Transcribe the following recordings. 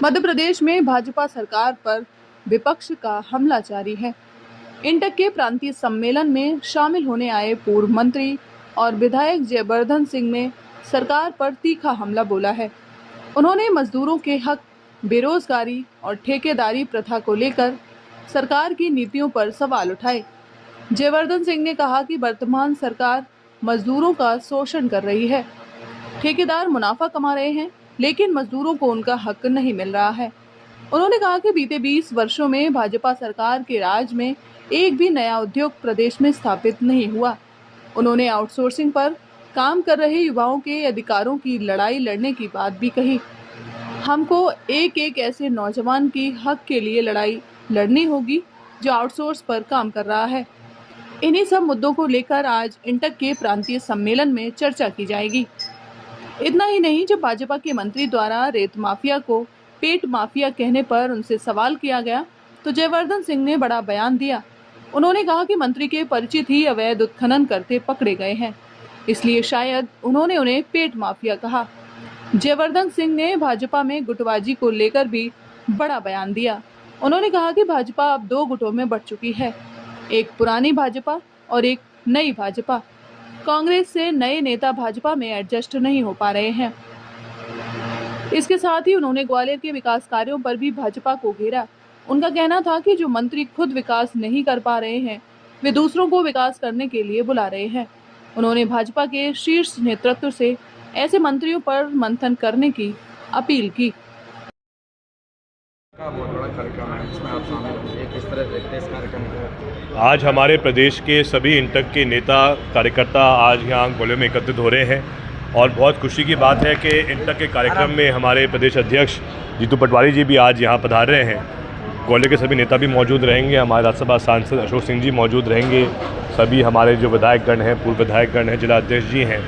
मध्य प्रदेश में भाजपा सरकार पर विपक्ष का हमला जारी है। इंटक के प्रांतीय सम्मेलन में शामिल होने आए पूर्व मंत्री और विधायक जयवर्धन सिंह ने सरकार पर तीखा हमला बोला है। उन्होंने मजदूरों के हक, बेरोजगारी और ठेकेदारी प्रथा को लेकर सरकार की नीतियों पर सवाल उठाए। जयवर्धन सिंह ने कहा कि वर्तमान सरकार मजदूरों का शोषण कर रही है। ठेकेदार मुनाफा कमा रहे हैं, लेकिन मजदूरों को उनका हक नहीं मिल रहा है। उन्होंने कहा कि बीते 20 वर्षों में भाजपा सरकार के राज में एक भी नया उद्योग प्रदेश में स्थापित नहीं हुआ। उन्होंने आउटसोर्सिंग पर काम कर रहे युवाओं के अधिकारों की लड़ाई लड़ने की बात भी कही। हमको एक एक ऐसे नौजवान की हक के लिए लड़ाई लड़नी होगी जो आउटसोर्स पर काम कर रहा है। इन्हीं सब मुद्दों को लेकर आज इंटक के प्रांतीय सम्मेलन में चर्चा की जाएगी। इतना ही नहीं, जब भाजपा के मंत्री द्वारा रेत माफिया को पेट माफिया कहने पर उनसे सवाल किया गया तो जयवर्धन सिंह ने बड़ा बयान दिया। उन्होंने कहा कि मंत्री के परिचित ही अवैध उत्खनन करते पकड़े गए हैं, इसलिए शायद उन्होंने उन्हें पेट माफिया कहा। जयवर्धन सिंह ने भाजपा में गुटबाजी को लेकर भी बड़ा बयान दिया। उन्होंने कहा कि भाजपा अब 2 गुटों में बढ़ चुकी है, एक पुरानी भाजपा और एक नई भाजपा। कांग्रेस से नए नेता भाजपा में एडजस्ट नहीं हो पा रहे हैं। इसके साथ ही उन्होंने ग्वालियर के विकास कार्यों पर भी भाजपा को घेरा। उनका कहना था कि जो मंत्री खुद विकास नहीं कर पा रहे हैं, वे दूसरों को विकास करने के लिए बुला रहे हैं। उन्होंने भाजपा के शीर्ष नेतृत्व से ऐसे मंत्रियों पर मंथन करने की अपील की। बहुत बड़ा कार्यक्रम है, इसमें आप शामिल होंगे, किस तरह देखते हैं इस कार्यक्रम को? आज हमारे प्रदेश के सभी इंटक के नेता कार्यकर्ता आज यहाँ ग्वालियर में एकत्रित हो रहे हैं और बहुत खुशी की बात है कि इंटक के कार्यक्रम में हमारे प्रदेश अध्यक्ष जीतू पटवारी जी भी आज यहाँ पधार रहे हैं। ग्वालियर के सभी नेता भी मौजूद रहेंगे, हमारे राज्यसभा सांसद अशोक सिंह जी मौजूद रहेंगे, सभी हमारे जो विधायकगण हैं, पूर्व विधायकगण हैं, जिला अध्यक्ष जी हैं।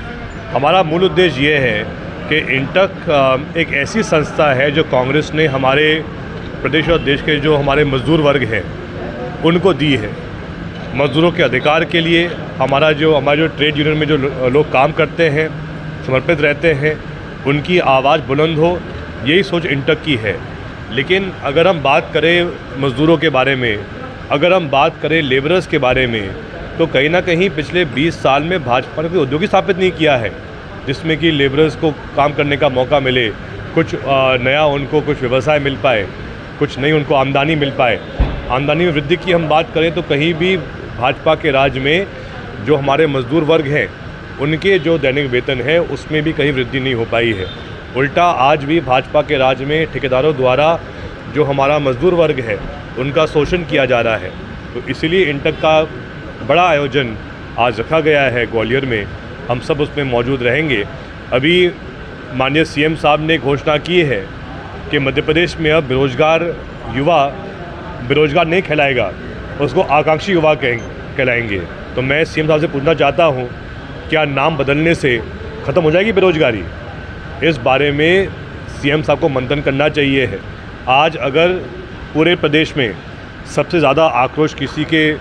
हमारा मूल उद्देश्य ये है कि इंटक एक ऐसी संस्था है जो कांग्रेस ने हमारे प्रदेश और देश के जो हमारे मजदूर वर्ग हैं उनको दी है। मजदूरों के अधिकार के लिए हमारे जो ट्रेड यूनियन में जो लोग काम करते हैं, समर्पित रहते हैं, उनकी आवाज़ बुलंद हो, यही सोच इंटक की है। लेकिन अगर हम बात करें मज़दूरों के बारे में, अगर हम बात करें लेबरर्स के बारे में, तो कहीं ना कहीं पिछले 20 साल में भाजपा ने कोई उद्योग स्थापित नहीं किया है जिसमें कि लेबरर्स को काम करने का मौका मिले, कुछ नया उनको कुछ व्यवसाय मिल पाए, कुछ नई उनको आमदनी मिल पाए। आमदनी में वृद्धि की हम बात करें तो कहीं भी भाजपा के राज में जो हमारे मजदूर वर्ग हैं उनके जो दैनिक वेतन है उसमें भी कहीं वृद्धि नहीं हो पाई है। उल्टा आज भी भाजपा के राज में ठेकेदारों द्वारा जो हमारा मजदूर वर्ग है उनका शोषण किया जा रहा है। तो इसीलिए इंटक का बड़ा आयोजन आज रखा गया है ग्वालियर में, हम सब उसमें मौजूद रहेंगे। अभी माननीय सीएम साहब ने घोषणा की है कि मध्य प्रदेश में अब बेरोजगार युवा बेरोजगार नहीं कहलाएगा, उसको आकांक्षी युवा कहलाएंगे। तो मैं सीएम साहब से पूछना चाहता हूँ, क्या नाम बदलने से ख़त्म हो जाएगी बेरोजगारी? इस बारे में सीएम साहब को मंथन करना चाहिए है। आज अगर पूरे प्रदेश में सबसे ज़्यादा आक्रोश किसी के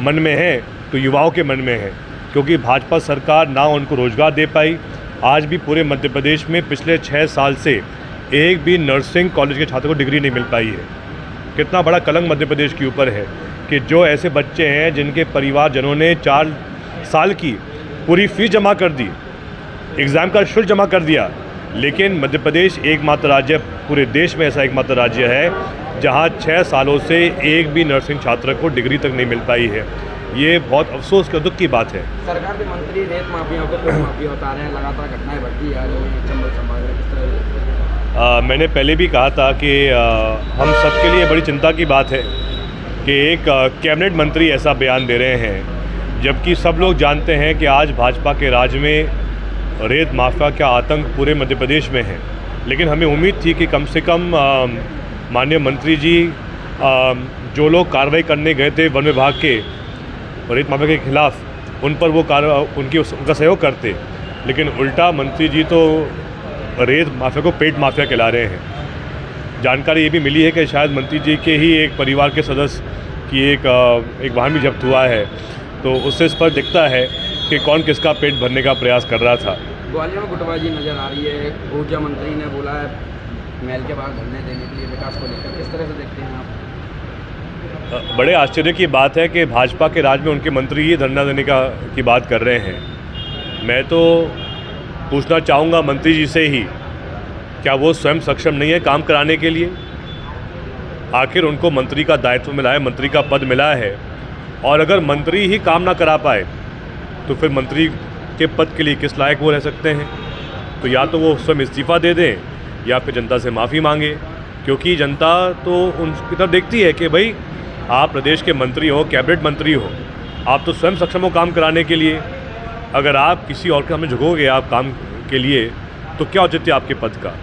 मन में है तो युवाओं के मन में है, क्योंकि भाजपा सरकार ना उनको रोज़गार दे पाई। आज भी पूरे मध्य प्रदेश में पिछले 6 साल से एक भी नर्सिंग कॉलेज के छात्र को डिग्री नहीं मिल पाई है। कितना बड़ा कलंक मध्य प्रदेश के ऊपर है कि जो ऐसे बच्चे हैं जिनके परिवारजनों ने 4 साल की पूरी फीस जमा कर दी, एग्ज़ाम का शुल्क जमा कर दिया, लेकिन मध्य प्रदेश एकमात्र राज्य, पूरे देश में ऐसा एकमात्र राज्य है जहां 6 सालों से एक भी नर्सिंग छात्र को डिग्री तक नहीं मिल पाई है। ये बहुत अफसोस का दुख की बात है। सरकार के मंत्री रेत माफियाओं को पेट माफिया बता रहे हैं, लगातार घटनाएं बढ़ती जा रही हैं चंबल संभाग में, किस तरह? मैंने पहले भी कहा था कि हम सबके लिए बड़ी चिंता की बात है कि एक कैबिनेट मंत्री ऐसा बयान दे रहे हैं, जबकि सब लोग जानते हैं कि आज भाजपा के राज में रेत माफिया का आतंक पूरे मध्य प्रदेश में है। लेकिन हमें उम्मीद थी कि कम से कम माननीय मंत्री जी जो लोग कार्रवाई करने गए थे वन विभाग के रेत माफिया के खिलाफ, उन पर वो उनका सहयोग करते, लेकिन उल्टा मंत्री जी तो रेत माफिया को पेट माफिया कहला रहे हैं। जानकारी ये भी मिली है कि शायद मंत्री जी के ही एक परिवार के सदस्य की एक वाहन भी जब्त हुआ है, तो उससे स्पष्ट दिखता है कि कौन किसका पेट भरने का प्रयास कर रहा था। ग्वालियर में गुटबाजी नजर आ रही है। ऊर्जा मंत्री ने बोला है महल के बाहर धरने देने के लिए विकास को लेकर किस तरह से देखते हैं आप? बड़े आश्चर्य की बात है कि भाजपा के राज में उनके मंत्री ही धरना देने की बात कर रहे हैं। मैं तो पूछना चाहूँगा मंत्री जी से ही, क्या वो स्वयं सक्षम नहीं है काम कराने के लिए? आखिर उनको मंत्री का दायित्व मिला है, मंत्री का पद मिला है, और अगर मंत्री ही काम ना करा पाए तो फिर मंत्री के पद के लिए किस लायक वो रह सकते हैं? तो या तो वो स्वयं इस्तीफ़ा दे दें या फिर जनता से माफ़ी मांगे, क्योंकि जनता तो उनकी तरफ देखती है कि भाई आप प्रदेश के मंत्री हो, कैबिनेट मंत्री हो, आप तो स्वयं सक्षम हो काम कराने के लिए। अगर आप किसी और के सामने झुकोगे आप काम के लिए तो क्या औचित्य आपके पद का?